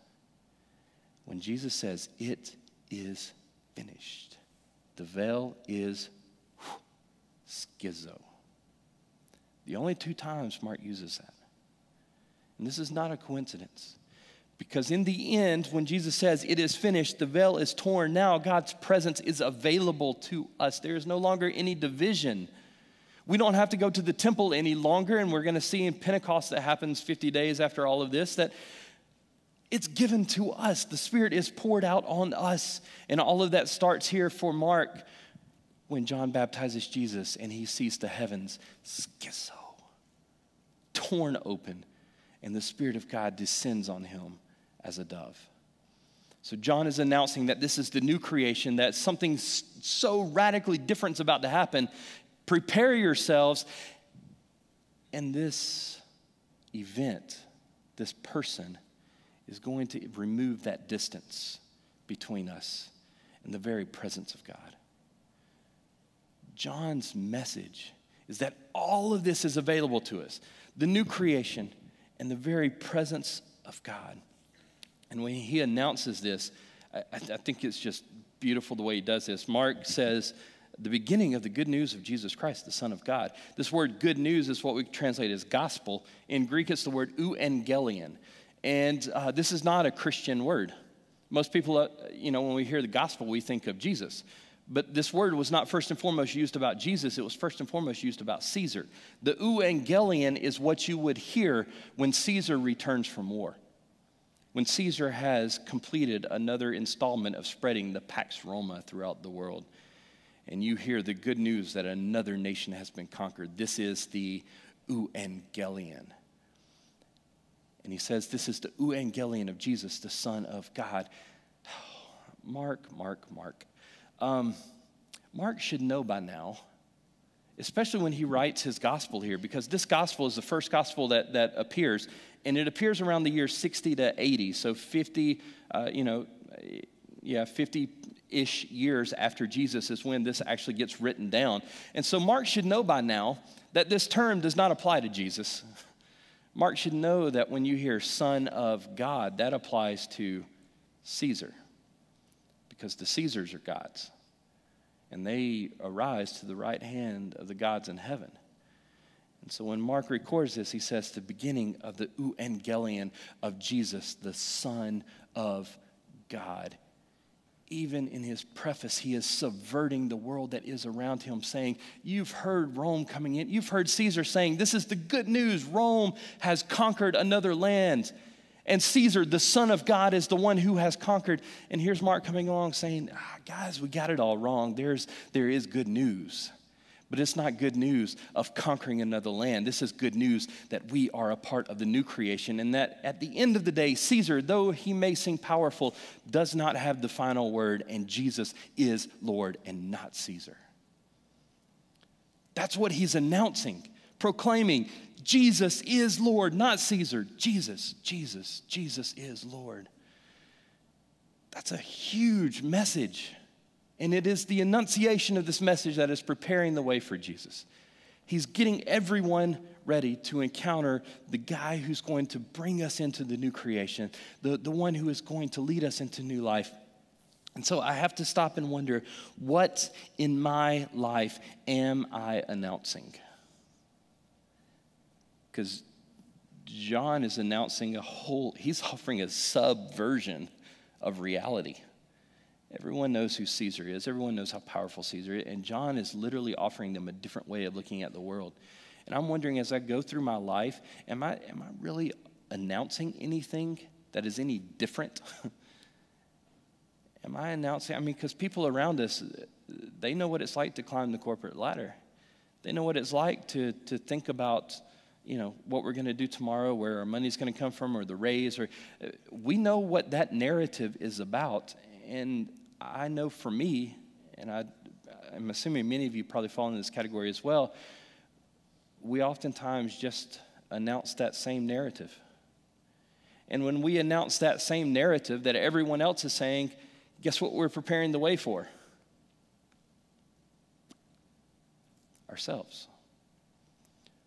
When Jesus says, "It is finished," the veil is schizo. The only 2 times Mark uses that. And this is not a coincidence. Because in the end, when Jesus says, "It is finished," the veil is torn. Now God's presence is available to us. There is no longer any division. We don't have to go to the temple any longer, and we're going to see in Pentecost that happens 50 days after all of this, that it's given to us. The Spirit is poured out on us, and all of that starts here for Mark when John baptizes Jesus and he sees the heavens schizo, torn open, and the Spirit of God descends on him as a dove. So John is announcing that this is the new creation, that something so radically different is about to happen. Prepare yourselves. And this event, this person, is going to remove that distance between us and the very presence of God. John's message is that all of this is available to us, the new creation and the very presence of God. And when he announces this, I think it's just beautiful the way he does this. Mark says, the beginning of the good news of Jesus Christ, the Son of God. This word good news is what we translate as gospel. In Greek, it's the word euangelion. And this is not a Christian word. Most people, when we hear the gospel, we think of Jesus. But this word was not first and foremost used about Jesus. It was first and foremost used about Caesar. The euangelion is what you would hear when Caesar returns from war. When Caesar has completed another installment of spreading the Pax Roma throughout the world. And you hear the good news that another nation has been conquered. This is the euangelion. And he says this is the euangelion of Jesus, the Son of God. Mark should know by now, especially when he writes his gospel here, because this gospel is the first gospel that appears, and it appears around the year 60 to 80, so 50, 50-ish years after Jesus is when this actually gets written down. And so Mark should know by now that this term does not apply to Jesus. Mark should know that when you hear Son of God, that applies to Caesar, because the Caesars are gods, and they arise to the right hand of the gods in heaven. And so when Mark records this, he says the beginning of the euangelion of Jesus, the Son of God. Even in his preface, he is subverting the world that is around him, saying, you've heard Rome coming in. You've heard Caesar saying, this is the good news. Rome has conquered another land. And Caesar, the Son of God, is the one who has conquered. And here's Mark coming along saying, guys, we got it all wrong. There is good news. But it's not good news of conquering another land. This is good news that we are a part of the new creation, and that at the end of the day, Caesar, though he may seem powerful, does not have the final word, and Jesus is Lord and not Caesar. That's what he's announcing, proclaiming, Jesus is Lord, not Caesar. Jesus is Lord. That's a huge message. And it is the enunciation of this message that is preparing the way for Jesus. He's getting everyone ready to encounter the guy who's going to bring us into the new creation, the one who is going to lead us into new life. And so I have to stop and wonder, what in my life am I announcing? Because John is announcing he's offering a subversion of reality. Everyone knows who Caesar is. Everyone knows how powerful Caesar is. And John is literally offering them a different way of looking at the world. And I'm wondering, as I go through my life, am I really announcing anything that is any different? Am I announcing? Because people around us, they know what it's like to climb the corporate ladder. They know what it's like to think about, what we're going to do tomorrow, where our money's going to come from, or the raise, or we know what that narrative is about. And I know for me, and I'm assuming many of you probably fall in this category as well, we oftentimes just announce that same narrative. And when we announce that same narrative that everyone else is saying, guess what we're preparing the way for? Ourselves.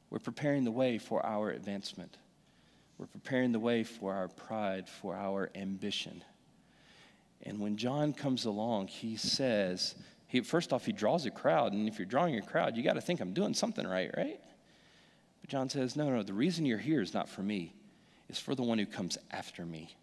We're preparing the way for our advancement. We're preparing the way for our pride, for our ambition. And when John comes along, he says, first off, he draws a crowd. And if you're drawing a crowd, you got to think I'm doing something right? But John says, no, the reason you're here is not for me. It's for the one who comes after me.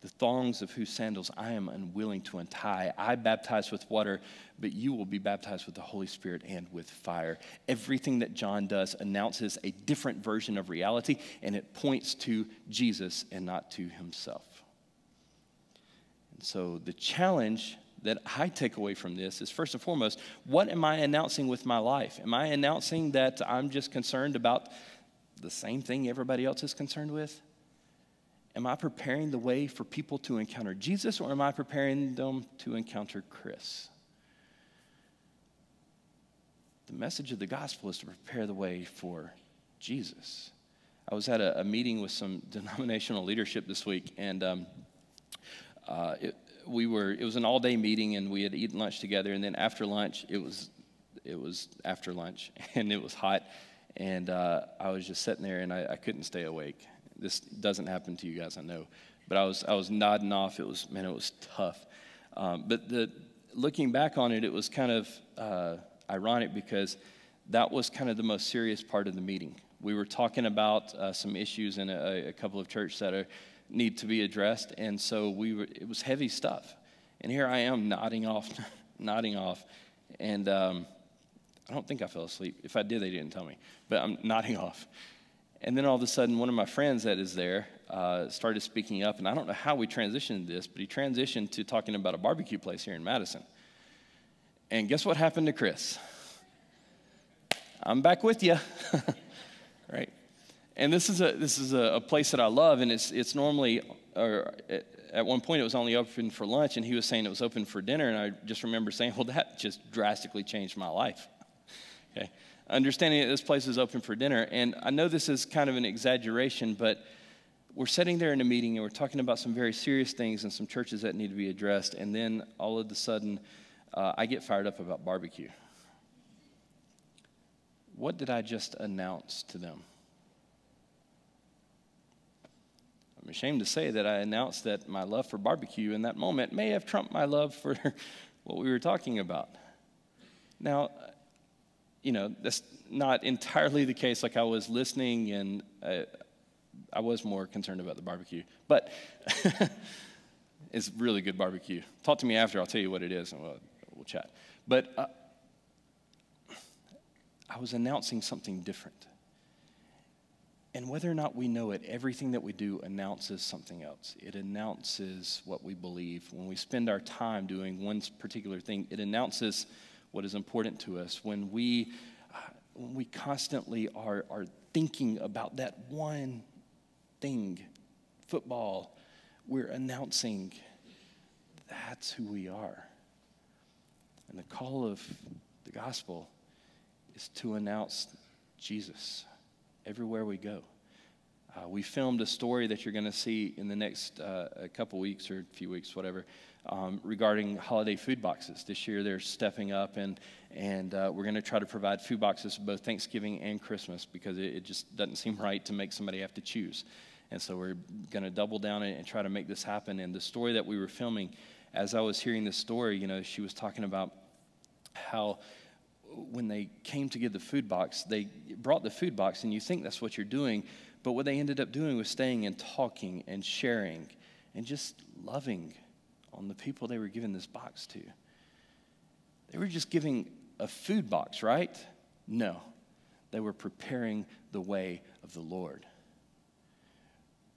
The thongs of whose sandals I am unwilling to untie. I baptize with water, but you will be baptized with the Holy Spirit and with fire. Everything that John does announces a different version of reality, and it points to Jesus and not to himself. And so the challenge that I take away from this is, first and foremost, what am I announcing with my life? Am I announcing that I'm just concerned about the same thing everybody else is concerned with? Am I preparing the way for people to encounter Jesus, or am I preparing them to encounter Chris? The message of the gospel is to prepare the way for Jesus. I was at a meeting with some denominational leadership this week, and it was an all-day meeting, and we had eaten lunch together, and then after lunch, it was after lunch, and it was hot, and I was just sitting there, and I couldn't stay awake. This doesn't happen to you guys, I know, but I was nodding off. It was tough. But looking back on it, it was kind of ironic, because that was kind of the most serious part of the meeting. We were talking about some issues in a couple of churches that need to be addressed, and so it was heavy stuff. And here I am nodding off, and I don't think I fell asleep. If I did, they didn't tell me, but I'm nodding off. And then all of a sudden, one of my friends that is there started speaking up, and I don't know how we transitioned this, but he transitioned to talking about a barbecue place here in Madison. And guess what happened to Chris? I'm back with you, right? And this is a place that I love, and it's normally, or at one point it was only open for lunch, and he was saying it was open for dinner, and I just remember saying, well, that just drastically changed my life. Okay. Understanding that this place is open for dinner. And I know this is kind of an exaggeration, but we're sitting there in a meeting and we're talking about some very serious things and some churches that need to be addressed. And then all of a sudden, I get fired up about barbecue. What did I just announce to them? I'm ashamed to say that I announced that my love for barbecue in that moment may have trumped my love for what we were talking about. Now, that's not entirely the case. Like, I was listening, and I was more concerned about the barbecue. But it's really good barbecue. Talk to me after. I'll tell you what it is, and we'll chat. But I was announcing something different. And whether or not we know it, everything that we do announces something else. It announces what we believe. When we spend our time doing one particular thing, it announces what is important to us. When we constantly are thinking about that one thing, football, we're announcing that's who we are. And the call of the gospel is to announce Jesus everywhere we go. We filmed a story that you're going to see in the next a couple weeks or a few weeks, whatever, regarding holiday food boxes. This year they're stepping up, and we're going to try to provide food boxes for both Thanksgiving and Christmas, because it just doesn't seem right to make somebody have to choose. And so we're going to double down and try to make this happen. And the story that we were filming, as I was hearing this story, she was talking about how when they came to get the food box, they brought the food box, and you think that's what you're doing, but what they ended up doing was staying and talking and sharing and just loving on the people they were giving this box to. They were just giving a food box, right? No. They were preparing the way of the Lord.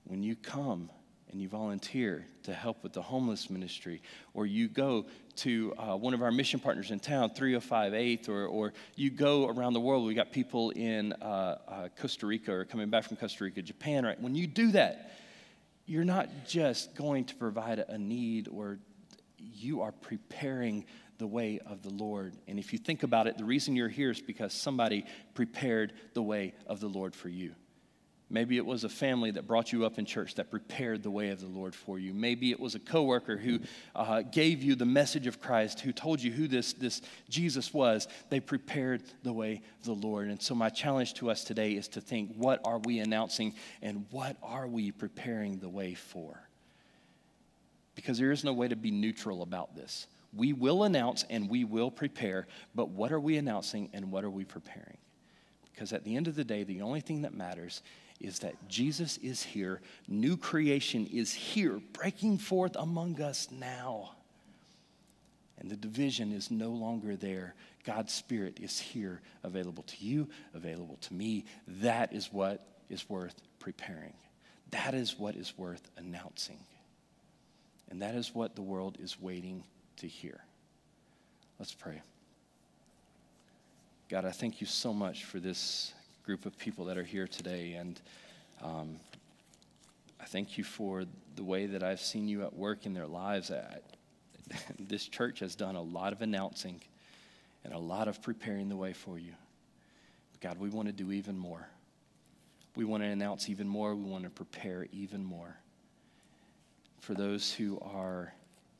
When you come and you volunteer to help with the homeless ministry, or you go to one of our mission partners in town, 305 8th, or you go around the world. We got people in Costa Rica or coming back from Costa Rica, Japan, right? When you do that, you're not just going to provide a need, or you are preparing the way of the Lord. And if you think about it, the reason you're here is because somebody prepared the way of the Lord for you. Maybe it was a family that brought you up in church that prepared the way of the Lord for you. Maybe it was a coworker who gave you the message of Christ, who told you who this Jesus was. They prepared the way of the Lord. And so my challenge to us today is to think, what are we announcing and what are we preparing the way for? Because there is no way to be neutral about this. We will announce and we will prepare, but what are we announcing and what are we preparing? Because at the end of the day, the only thing that matters is that Jesus is here. New creation is here, breaking forth among us now. And the division is no longer there. God's Spirit is here, available to you, available to me. That is what is worth preparing. That is what is worth announcing. And that is what the world is waiting to hear. Let's pray. God, I thank you so much for this group of people that are here today, and I thank you for the way that I've seen you at work in their lives. This church has done a lot of announcing and a lot of preparing the way for you. But God, we want to do even more. We want to announce even more. We want to prepare even more. For those who are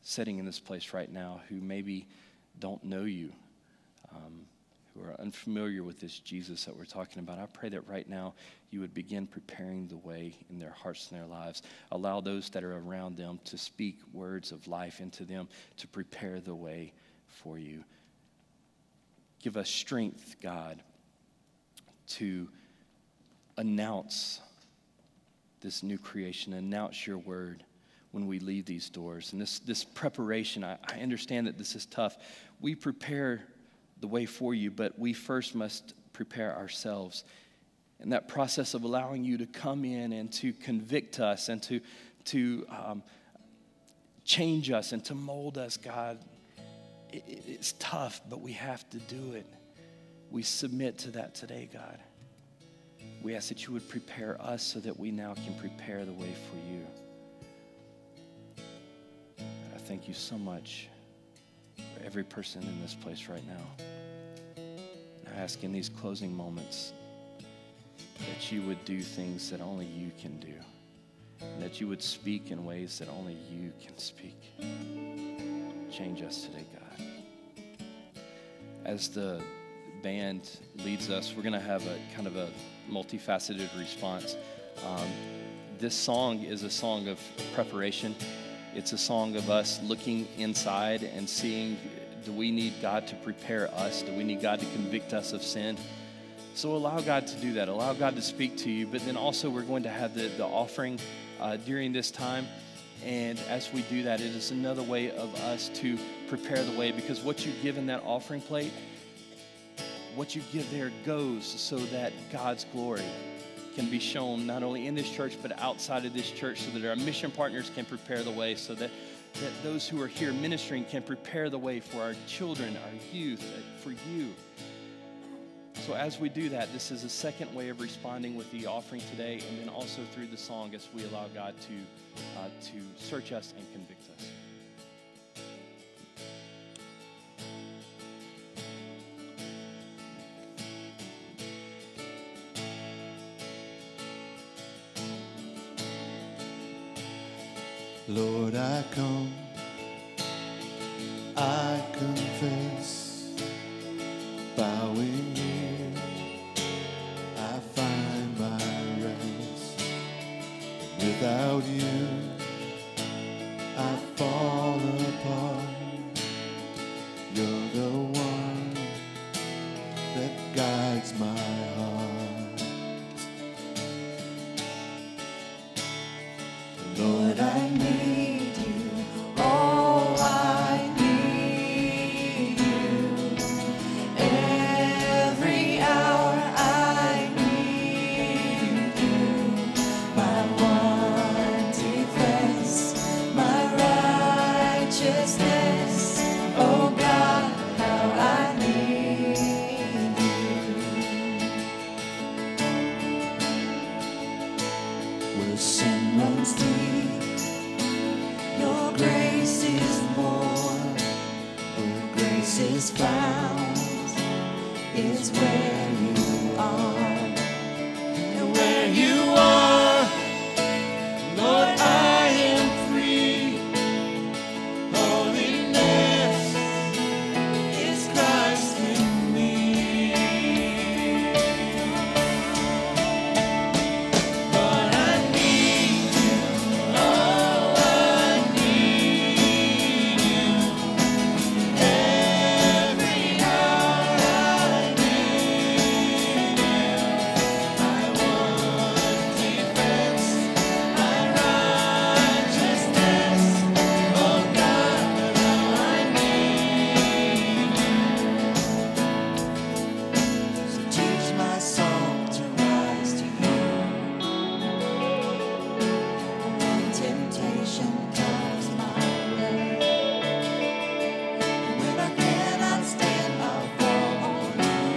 sitting in this place right now who maybe don't know you, who are unfamiliar with this Jesus that we're talking about, I pray that right now you would begin preparing the way in their hearts and their lives. Allow those that are around them to speak words of life into them to prepare the way for you. Give us strength, God, to announce this new creation, announce your word when we leave these doors. And this preparation, I understand that this is tough. We prepare the way for you, but we first must prepare ourselves. And that process of allowing you to come in and to convict us and to change us and to mold us, God, it's tough, but we have to do it. We submit to that today, God. We ask that you would prepare us so that we now can prepare the way for you. I thank you so much for every person in this place right now. I ask in these closing moments that you would do things that only you can do, and that you would speak in ways that only you can speak. Change us today, God. As the band leads us, we're going to have a kind of a multifaceted response. This song is a song of preparation. It's a song of us looking inside and seeing, do we need God to prepare us? Do we need God to convict us of sin? So allow God to do that. Allow God to speak to you. But then also we're going to have the offering during this time. And as we do that, it is another way of us to prepare the way, because what you give in that offering plate, what you give there goes so that God's glory can be shown not only in this church but outside of this church, so that our mission partners can prepare the way, so that those who are here ministering can prepare the way for our children, our youth, for you. So as we do that, this is a second way of responding with the offering today, and then also through the song as we allow God to search us and convict us. Lord, I come, I confess, bowing here, I find my rest. Without you, I fall apart. You're the one that guides my heart. Lord, I need you. Oh, I need you. peace is found is where you are. And where you are, Lord, I am free. Holiness is Christ in me. Lord, I need you. Oh, I need you. Every hour I need you. I want defense, my righteousness. Oh God, how I need you. So teach my soul to rise to you. When temptation comes my way, when I cannot stand, I'll fall on you.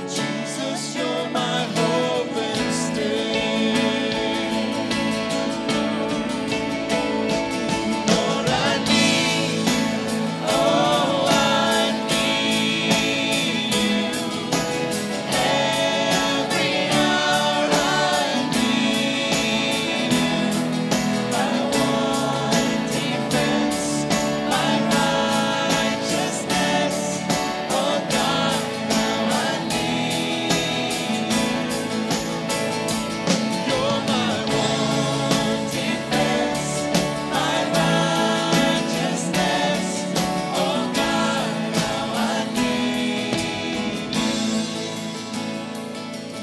Jesus, you're my hope and stay. Lord, I need you. Oh, I need you. Every hour I need you. I want defense, my righteousness. Oh God, how I need you. You're my one defense, my righteousness. Oh God, how I need you.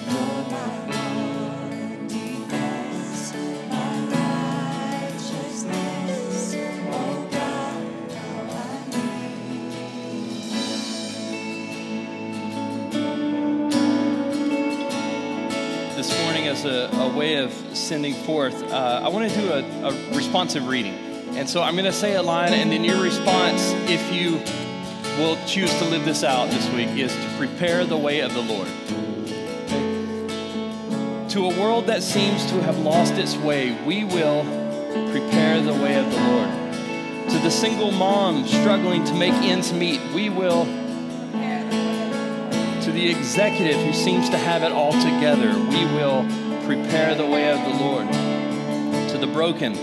You're my one defense, my righteousness. Oh God, how I need This morning, as a way of sending forth, I want to do a responsive reading. And so I'm going to say a line, and then your response, if you will choose to live this out this week, is to prepare the way of the Lord. To a world that seems to have lost its way, we will prepare the way of the Lord. To the single mom struggling to make ends meet, we will. To the executive who seems to have it all together, we will prepare the way of the Lord. To the broken,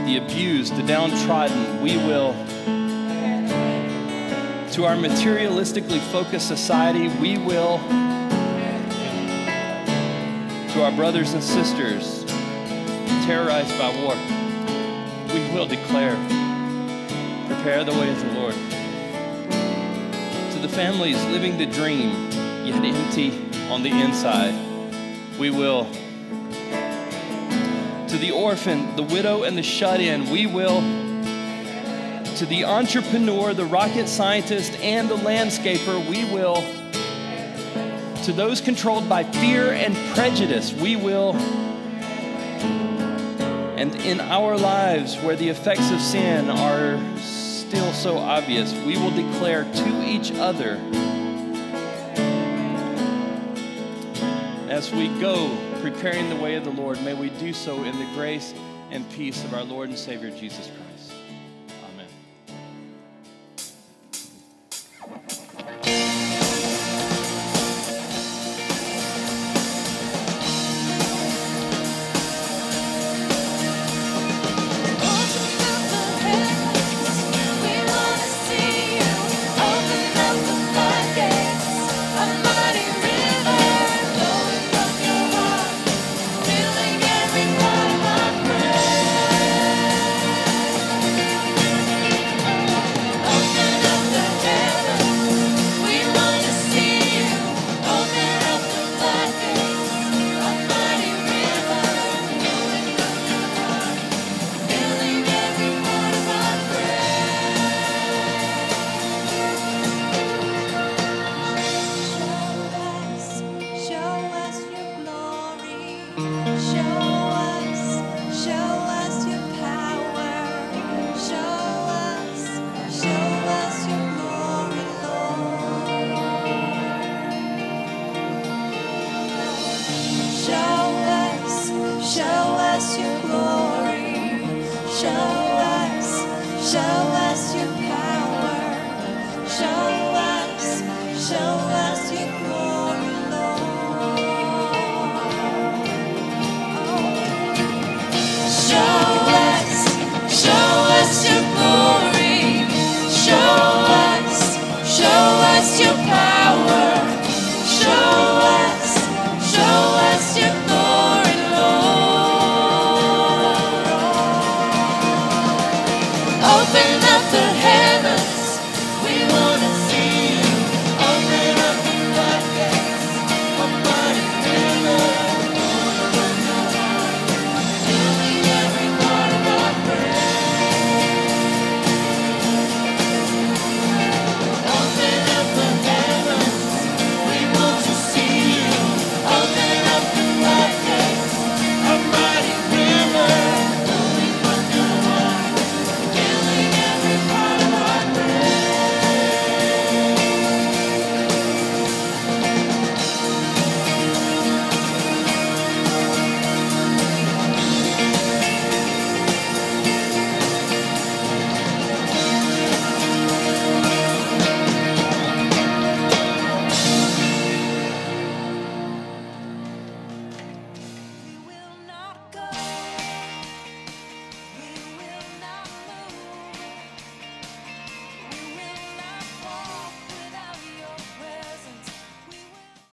the abused, the downtrodden, we will. To our materialistically focused society, we will. To our brothers and sisters terrorized by war, we will declare, prepare the way of the Lord. To the families living the dream, yet empty on the inside, we will. To the orphan, the widow, and the shut-in, we will. To the entrepreneur, the rocket scientist, and the landscaper, we will. To those controlled by fear and prejudice, we will. And in our lives, where the effects of sin are still so obvious, we will declare to each other, as we go preparing the way of the Lord, may we do so in the grace and peace of our Lord and Savior, Jesus Christ. Amen. you. Show us your power. Show us your glory, Lord. Show us your glory. Show us your power. Show us your glory, Lord. Open up the heavens.